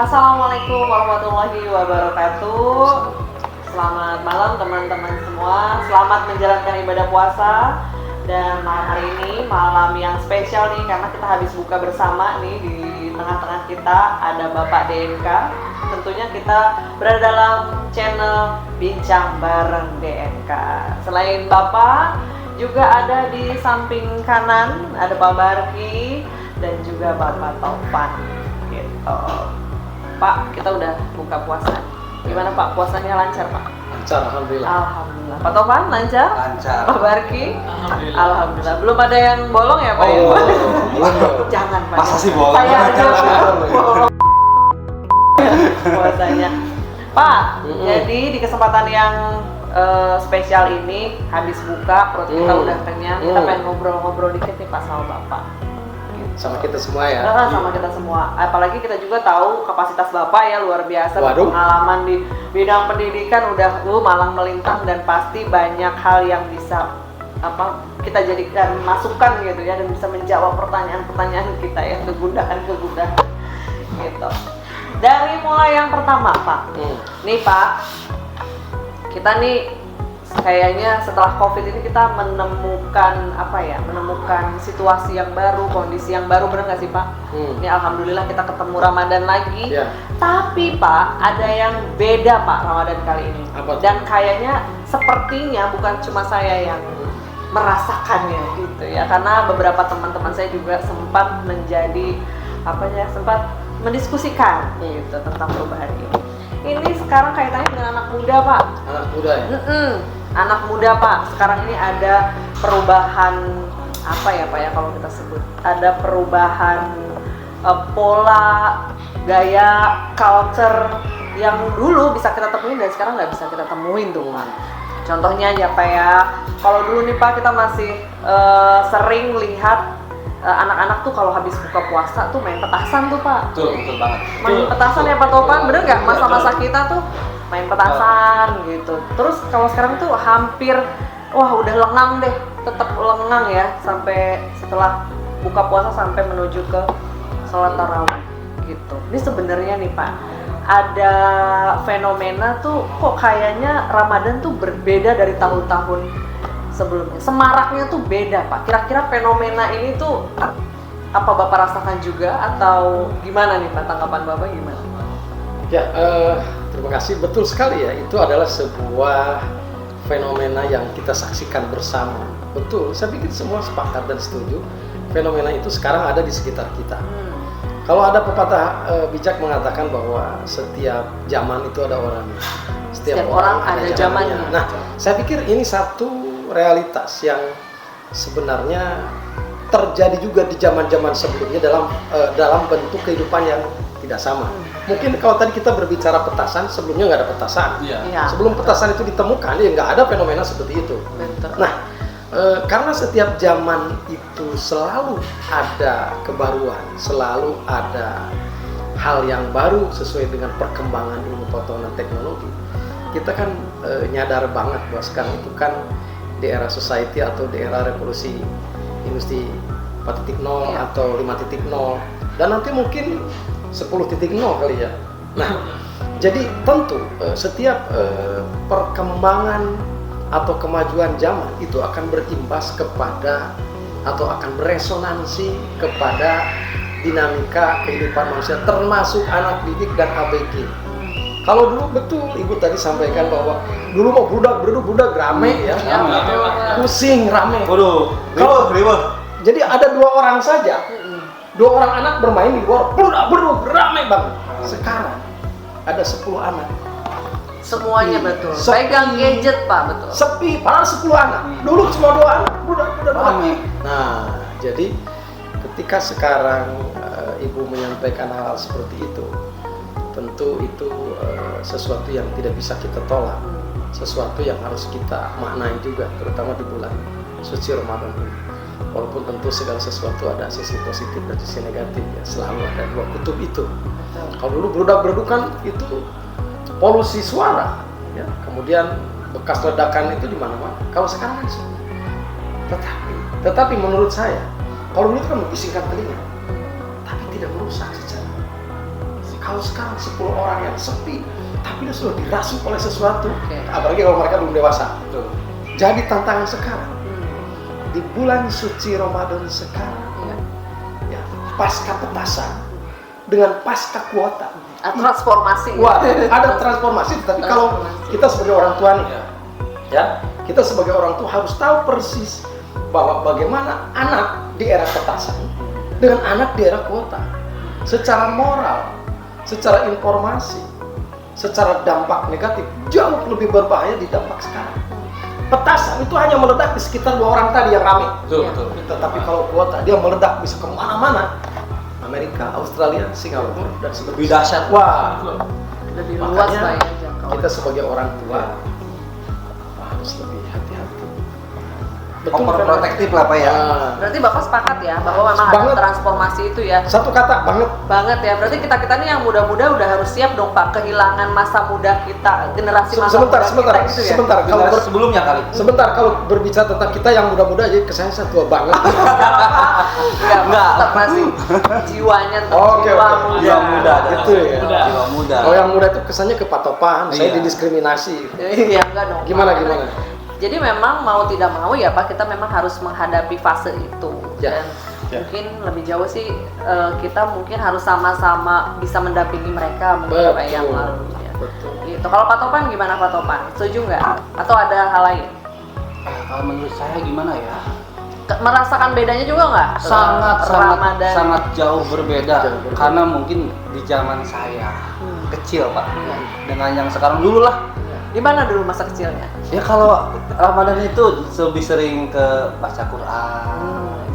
Assalamualaikum warahmatullahi wabarakatuh. Selamat malam teman-teman semua. Selamat menjalankan ibadah puasa. Dan malam hari ini malam yang spesial nih karena kita habis buka bersama nih. Di tengah-tengah kita ada Bapak DNK. Tentunya kita berada dalam channel Bincang Bareng DNK. Selain Bapak, juga ada di samping kanan ada Pak Barki dan juga Bapak Taufan gitu. Pak, kita udah buka puasa. Gimana Pak, puasanya lancar Pak? Lancar, alhamdulillah. Alhamdulillah. Pak Taufan lancar? Lancar. Pak Barki? Alhamdulillah. Alhamdulillah. Belum ada yang bolong ya Pak? Oh, Jangan Pak. masa sih bolong? Saya aja bolong. Puasanya. Pak, jadi di kesempatan yang spesial ini habis buka, perut kita udah kenyang, kita pengen ngobrol-ngobrol dikit nih Pak sama Bapak. Sama kita semua ya. Sama kita semua. Apalagi kita juga tahu kapasitas Bapak ya luar biasa. Waduh. Pengalaman di bidang pendidikan udah malang melintang dan pasti banyak hal yang bisa kita jadikan masukan gitu ya dan bisa menjawab pertanyaan-pertanyaan kita ya, kegundahan gitu. Dari mulai yang pertama Pak. Nih Pak, kita nih kayaknya setelah COVID ini kita menemukan situasi yang baru, kondisi yang baru, benar nggak sih Pak? Ini alhamdulillah kita ketemu Ramadan lagi. Ya. Tapi Pak, ada yang beda Pak Ramadan kali ini. Apa tuh? Dan kayaknya sepertinya bukan cuma saya yang merasakannya gitu ya, karena beberapa teman-teman saya juga sempat sempat mendiskusikan gitu tentang perubahan ini. Ini sekarang kaitannya dengan anak muda Pak. Anak muda ya? Anak muda Pak, sekarang ini ada perubahan apa ya Pak ya kalau kita sebut, ada perubahan pola, gaya, culture yang dulu bisa kita temuin dan sekarang nggak bisa kita temuin tuh Pak. Contohnya aja Pak ya, kalau dulu nih Pak kita masih sering lihat anak-anak tuh kalau habis buka puasa tuh main petasan tuh Pak. Betul banget. Main petasan ya Pak Topan, bener nggak? Masa-masa kita tuh main petasan gitu. Terus kalau sekarang tuh hampir, udah lengang deh, tetap lengang ya sampai setelah buka puasa sampai menuju ke sholat tarawih gitu. Ini sebenarnya nih Pak, ada fenomena tuh kok kayaknya Ramadan tuh berbeda dari tahun-tahun sebelumnya. Semaraknya tuh beda Pak. Kira-kira fenomena ini tuh apa Bapak rasakan juga atau gimana nih Pak, tanggapan Bapak gimana? Ya, terima kasih. Betul sekali ya, itu adalah sebuah fenomena yang kita saksikan bersama. Betul, saya pikir semua sepakat dan setuju. Fenomena itu sekarang ada di sekitar kita. Kalau ada pepatah bijak mengatakan bahwa setiap zaman itu ada orangnya. Setiap orang ada zamannya. Nah, saya pikir ini satu realitas yang sebenarnya terjadi juga di zaman-zaman sebelumnya dalam bentuk kehidupan yang tidak sama. Mungkin kalau tadi kita berbicara petasan, sebelumnya nggak ada petasan. Iya. Sebelum petasan itu ditemukan, ya nggak ada fenomena seperti itu. Betul. Nah, karena setiap zaman itu selalu ada kebaruan, selalu ada hal yang baru sesuai dengan perkembangan ilmu pengetahuan teknologi. Kita kan nyadar banget bahwa sekarang itu kan di era society atau di era revolusi industri 4.0 atau 5.0 dan nanti mungkin 10.0 kali ya. Nah, jadi tentu setiap perkembangan atau kemajuan zaman itu akan berimbas kepada atau akan beresonansi kepada dinamika kehidupan manusia termasuk anak didik dan ABG. Kalau dulu betul Ibu tadi sampaikan bahwa dulu mau budak rame ya. Pusing rame. Kalau jadi ada 2 orang saja. 2 orang anak bermain di luar, budak rame banget. Sekarang ada 10 anak. Semuanya betul. Sepi. Pegang gadget Pak, betul. Sepi, padahal 10 anak. Dulu cuma 2 anak, budak rame. Nah, jadi ketika sekarang Ibu menyampaikan hal seperti itu, tentu itu sesuatu yang tidak bisa kita tolak, sesuatu yang harus kita maknai juga, terutama di bulan suci Ramadan ini. Walaupun tentu segala sesuatu ada sisi positif dan sisi negatif ya, selalu ada 2 kutub itu. Kalau dulu berudak-berukan itu polusi suara, ya, kemudian bekas ledakan itu di mana-mana. Kalau sekarang kan tetapi menurut saya, kalau dulu itu kan membisingkan telinga, tapi tidak merusak secara Kalau sekarang 10 orang yang sepi, tapi dia sudah dirasuk oleh sesuatu, Oke. apalagi kalau mereka belum dewasa. Betul. Jadi tantangan sekarang di bulan suci Ramadan sekarang, ya, pasca petasan dengan pasca kuota. Transformasi. Wah, ada transformasi. Tapi kalau kita sebagai orang tua nih, ya, kita sebagai orang tua harus tahu persis bahwa bagaimana anak di era petasan dengan anak di era kuota, secara moral, secara informasi, secara dampak negatif jauh lebih berbahaya di dampak sekarang. Petasan itu hanya meledak di sekitar 2 orang tadi yang rame. Betul, betul. Tetapi kalau kuota dia meledak bisa kemana-mana. Amerika, Australia, Singapura dan sebagainya. Lebih dahsyat. Wah, Lebih luas makanya lah ya jangkauan. kita sebagai orang tua harus lebih hati-hati. Overprotective lah Pak ya. Berarti Bapak sepakat ya bahwa memang Banget. ada transformasi itu ya. Satu kata banget. Banget ya. Berarti kita nih yang muda-muda udah harus siap dong Pak kehilangan masa muda kita, generasi masa Sebentar, muda sebentar, kita gitu ya. sebentar. Kalau Generasi sebelumnya kali. sebentar kalau berbicara tentang kita yang muda-muda aja kesannya saya tua banget. Enggak, tetap masih jiwanya tetap Oke, jiwa oke. muda. Jiwa muda. Gitu ya. Jiwa muda. Kalau yang muda itu kesannya kepatopan, saya Iya. didiskriminasi. Iya, enggak dong. Gimana, Pak. gimana? Jadi memang mau tidak mau ya Pak, kita memang harus menghadapi fase itu. Ya, Dan ya. mungkin lebih jauh sih kita mungkin harus sama-sama bisa mendampingi mereka mungkin Betul. Pak yang lalu ya. Betul. Gitu. Kalau Pak Topan gimana Pak Topan? Setuju nggak? Atau ada hal lain? Kalau menurut saya gimana ya? Merasakan bedanya juga nggak? Ramadan. Sangat jauh berbeda. Jauh berbeda. Karena mungkin di zaman saya kecil Pak, Iya. dengan yang sekarang dulu lah. Di mana dulu masa kecilnya? Ya kalau Ramadan itu lebih sering ke baca Quran.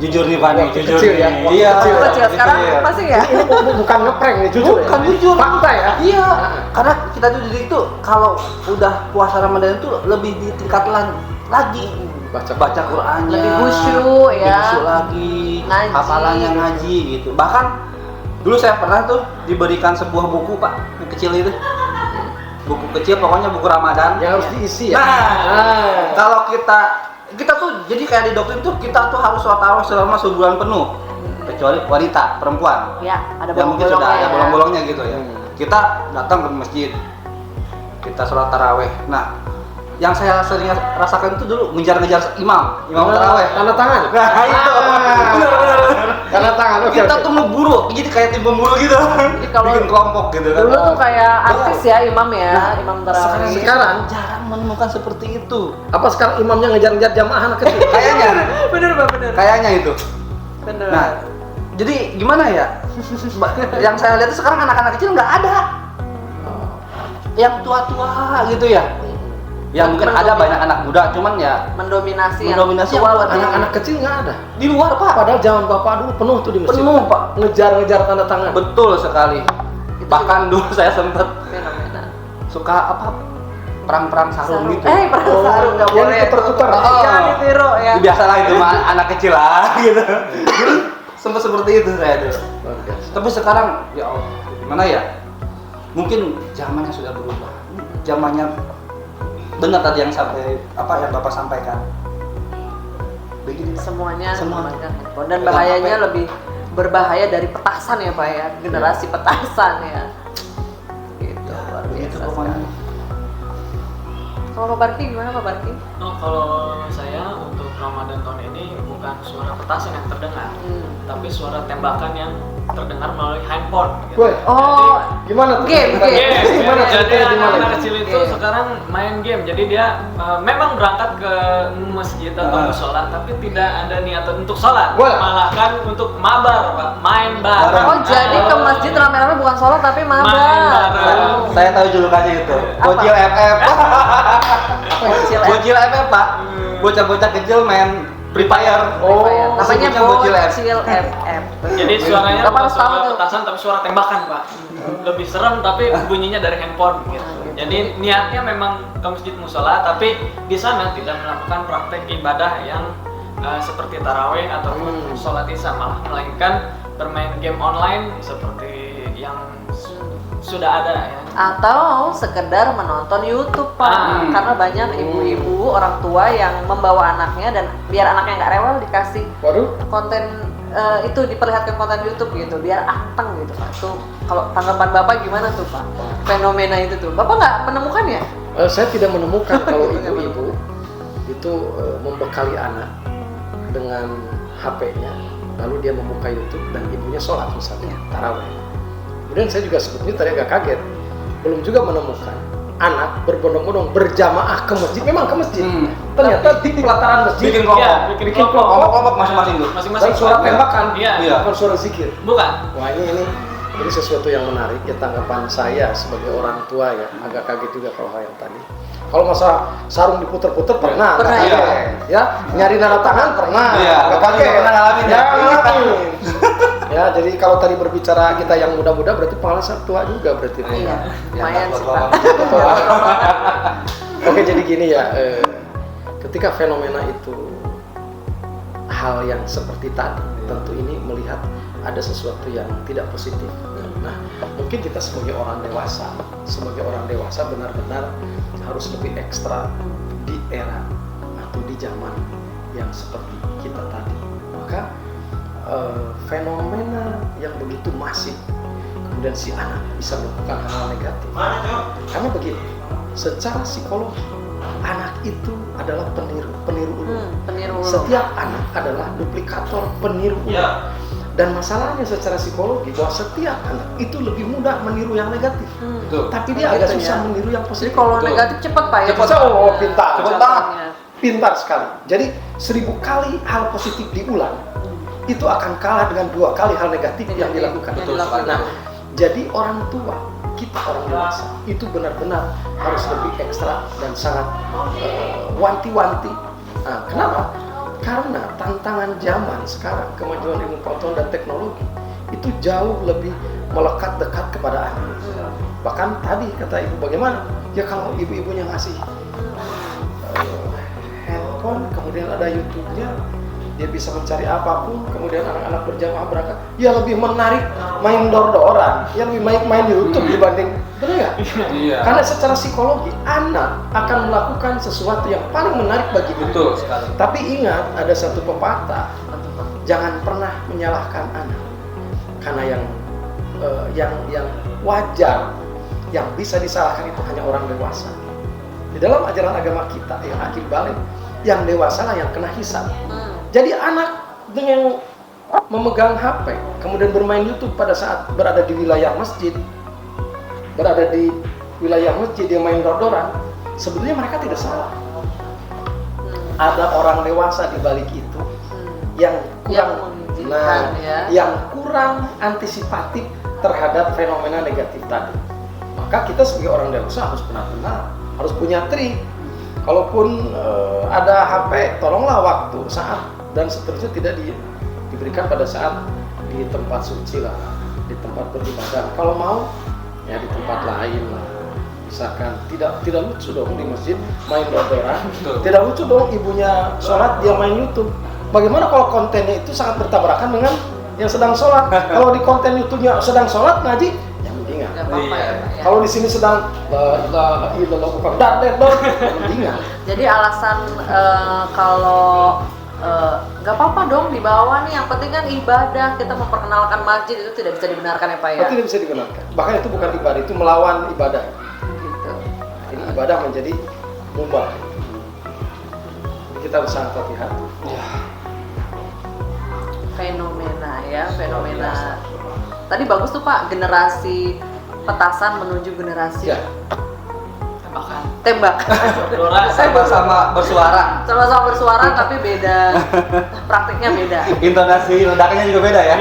Jujur nih Pak nih, Waktu jujur kecil nih. ya, waktu Iya. kecil. Kecil sekarang masih ya? Ini bukan ngeprank nih, jujur Bukan ya. jujur. Fakta ya. Iya. Karena kita tuh jadi itu kalau udah puasa Ramadan itu lebih ditingkatkan lagi. Baca Qur'annya. Lebih khusyuk ya. Lebih khusyuk lagi. Ngaji. Hafalannya ngaji gitu. Bahkan dulu saya pernah tuh diberikan sebuah buku Pak, yang kecil itu. Buku kecil pokoknya buku Ramadan. Yang harus diisi ya. Nah, kalau kita tuh jadi kayak di doktrin tuh kita tuh harus sholat tarawih selama sebulan penuh, kecuali wanita, perempuan. Ya, ada Yang mungkin sudah bolong-bolongnya ada ya. bolong-bolongnya gitu ya. Kita datang ke masjid, kita sholat taraweh. Nah, yang saya sering rasakan itu dulu ngejar-ngejar imam taraweh. Tanda tangan. Nah, itu. Benar-benar. Tanda tangan. Oke. Kita oke. tuh ngeburu, jadi kayak tim pemburu gitu. kalau Bikin kelompok gitu kan. Dulu tuh kayak artis ya imam ya, Nah, imam tarawih. sekarang jarang menemukan seperti itu. Apa sekarang imamnya ngejar-ngejar jamaah anak kecil? Kayaknya, Bener Pak, bener. kayaknya itu. Bener. Nah, jadi gimana ya? Yang saya lihat tuh sekarang anak-anak kecil nggak ada. Yang tua-tua gitu ya. Ya mungkin ada banyak anak muda, cuman ya mendominasi Mendominasi yang tua yang lebih. Anak-anak kecil nggak ada. di luar Pak. Padahal zaman bapak dulu penuh tuh di masjid. Penuh Pak. Ngejar-ngejar tanda tangan. Betul sekali. Itu Bahkan dulu saya sempat fenomena. suka apa perang-perang sarung gitu. Perang Oh, sarung nggak yang boleh. diputar-putar. Oh. Jangan ditiru ya. Biasalah itu mah anak kecil lah gitu. Dulu sempat seperti itu saya dulu. Luar biasa. Tapi sekarang ya Allah, gimana ya? Mungkin zamannya sudah berubah. Zamannya benar tadi yang Bapak sampaikan. Begini Semuanya Semua. menggunakan handphone. Dan Dengan bahayanya HP. lebih berbahaya dari petasan ya Pak ya, generasi petasan ya. Gitu, luar begitu biasa pokoknya. sekali. Kalau Pak Barki gimana Pak Barki? Oh, kalau saya untuk Ramadan tahun ini bukan suara petasan yang terdengar, tapi suara tembakan yang terdengar melalui handphone. Gitu. Woi, Oh, gimana tuh? Game, Game, Gimana jadi ceritanya gimana? anak-anak kecil itu Game. sekarang main game. Jadi dia memang berangkat ke masjid atau musola, tapi tidak ada niatan untuk sholat, Boleh. malah kan untuk mabar, Pak, main bareng. oh jadi ke masjid rame-rame bukan sholat tapi Main mabar. bareng. Oh. Saya tahu julukannya itu. Apa? Bocil FF. Bocil Bocil FF Pak. Bocah-bocah kecil main Free Fire. Oh, namanya sebutnya Bocil Bocil FF. Jadi suaranya Bapak bukan harus tahu suara tuh. petasan tapi suara tembakan, Pak. Lebih serem tapi bunyinya dari handphone gitu. Jadi niatnya memang ke masjid musola tapi di sana tidak melakukan praktek ibadah yang seperti tarawih ataupun sholat isya, malah melainkan bermain game online seperti yang sudah ada ya. Atau sekedar menonton YouTube Pak, karena banyak ibu-ibu orang tua yang membawa anaknya dan biar anaknya nggak rewel dikasih Waduh. konten itu diperlihatkan konten YouTube gitu biar anteng gitu Pak. Itu kalau tanggapan Bapak gimana tuh Pak? Fenomena itu tuh. Bapak nggak menemukan ya? Saya tidak menemukan kalau ibu-ibu itu membekali anak dengan HP-nya, lalu dia membuka YouTube dan ibunya sholat misalnya, tarawih. Kemudian saya juga sebetulnya tadi agak kaget, belum juga menemukan anak berbondong-bondong berjamaah ke masjid, memang ke masjid. Ternyata di pelataran masjid Bikin kelompok. Iya, bikin kelompok. Kelompok masing-masing tuh. dan Masing-masing. suara tembakan, Iya. bukan suara zikir. Bukan. Wah ini sesuatu yang menarik ya, tanggapan saya sebagai orang tua ya agak kaget juga kalau hal yang tadi. Kalau masa sarung diputer-puter pernah, Pernah, nggak iya. kaget. Ya nyari nada tangan pernah, Iya, nggak Bapak juga kaget. pernah ngalamin ya? Ya, ngalamin. Ya jadi kalau tadi berbicara kita yang muda-muda berarti pengalaman tua juga berarti. Iya, Ya, lumayan buat sih Pak. Bapak. Oke jadi gini ya, ketika fenomena itu hal yang seperti tadi, tentu ini melihat ada sesuatu yang tidak positif. Nah, mungkin kita sebagai orang dewasa benar-benar harus lebih ekstra di era atau di zaman yang seperti kita tadi. Maka fenomena yang begitu masif, kemudian si anak bisa melakukan hal negatif. Karena begini, secara psikologi anak itu adalah peniru ulang. Peniru ulang. Setiap anak adalah duplikator peniru ulang. Dan masalahnya secara psikologi bahwa setiap anak itu lebih mudah meniru yang negatif. Betul. Tapi dia Oh, agak gitu susah ya. meniru yang Jadi positif. kalau Betul. negatif cepet Pak ya. Cepet. Oh, pintar. Cepet banget. Pintar sekali. Jadi 1000 kali hal positif diulang, itu akan kalah dengan 2 kali hal negatif yang dilakukan. Betul sekali. Nah, jadi orang tua, kita orang dewasa, itu benar-benar harus lebih ekstra dan sangat wanti-wanti. Nah, kenapa? Karena tantangan zaman sekarang, kemajuan ilmu pengetahuan dan teknologi, itu jauh lebih melekat dekat kepada anak. Bahkan tadi kata ibu bagaimana? Ya kalau ibu-ibunya ngasih handphone, kemudian ada YouTube-nya, dia bisa mencari apapun, kemudian anak-anak berjamaah berangkat, ya lebih menarik main dor-doran, ya lebih baik main YouTube dibanding, benar nggak? Iya. Karena secara psikologi anak akan melakukan sesuatu yang paling menarik bagi diri. Betul sekali. Tapi ingat ada satu pepatah, jangan pernah menyalahkan anak, karena yang wajar, yang bisa disalahkan itu hanya orang dewasa. Di dalam ajaran agama kita yang akil balik, yang dewasa lah yang kena hisab. Jadi anak dengan memegang HP, kemudian bermain YouTube pada saat berada di wilayah masjid, dia main dor-doran, sebetulnya mereka tidak salah. Ada orang dewasa di balik itu yang kurang, mengizinkan, ya. yang kurang antisipatif terhadap fenomena negatif tadi. Maka kita sebagai orang dewasa harus benar-benar harus punya trik. Kalaupun ada HP, tolonglah waktu, saat dan seterusnya tidak diberikan pada saat di tempat suci lah, di tempat beribadah. Kalau mau ya di tempat lain lah. Misalkan tidak lucu dong di masjid main dor-doran. Tidak lucu dong ibunya sholat dia main YouTube. Bagaimana kalau kontennya itu sangat bertabrakan dengan yang sedang sholat? Kalau di konten YouTube-nya sedang sholat ngaji, ya mendingan. Nggak apa-apa ya Pak ya. Kalau di sini sedang la ilaha illallah bukan dar, mendingan. Jadi alasan kalau nggak apa-apa dong dibawa nih, yang penting kan ibadah, kita memperkenalkan masjid, itu tidak bisa dibenarkan ya Pak ya. Tidak bisa digunakan. Bahkan itu bukan ibadah, itu melawan ibadah. Gitu. Ini ibadah menjadi mubah. Jadi kita harus sangat hati-hati. Fenomena. Tadi bagus tuh Pak, generasi petasan menuju generasi Ya. tembak. Dora Sama-sama bersuara. Sama-sama bersuara tapi beda, praktiknya beda. Intonasi ledakannya juga beda ya.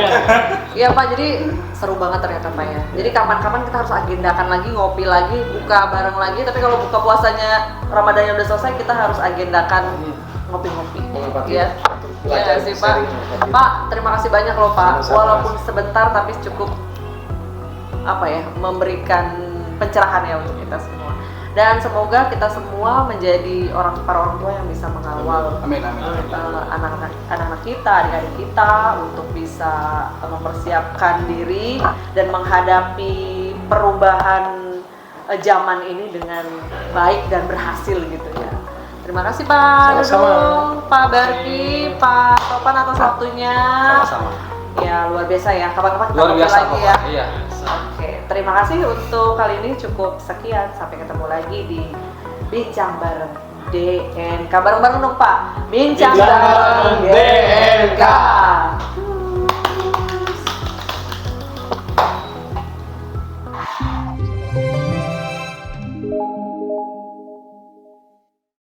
Iya Pak, jadi seru banget ternyata Pak ya. Jadi kapan-kapan kita harus agendakan lagi, ngopi lagi, buka bareng lagi. Tapi kalau buka puasanya Ramadannya udah selesai, kita harus agendakan ngopi-ngopi. Mengobati Iya. belajar, Iya sih Pak. sharing, mengobati. Pak, terima kasih banyak loh Pak. Sama-sama. Walaupun sebentar tapi cukup memberikan pencerahan ya untuk kita semua. Dan semoga kita semua menjadi para orang tua yang bisa mengawal Amin. anak-anak kita, adik-adik kita untuk bisa mempersiapkan diri dan menghadapi perubahan zaman ini dengan baik dan berhasil gitu ya. Terima kasih Pak Sama-sama. Dudung, Pak Barki, Pak Topan atas waktunya. Sama-sama. Ya luar biasa ya. Kapan-kapan kita Luar ngobrol biasa lagi ya. Iya. Oke, terima kasih untuk kali ini cukup sekian. Sampai ketemu lagi di Bincang Bareng DNK. Bareng-bareng dong Pak. Bincang Bincang Bareng Bareng DNK.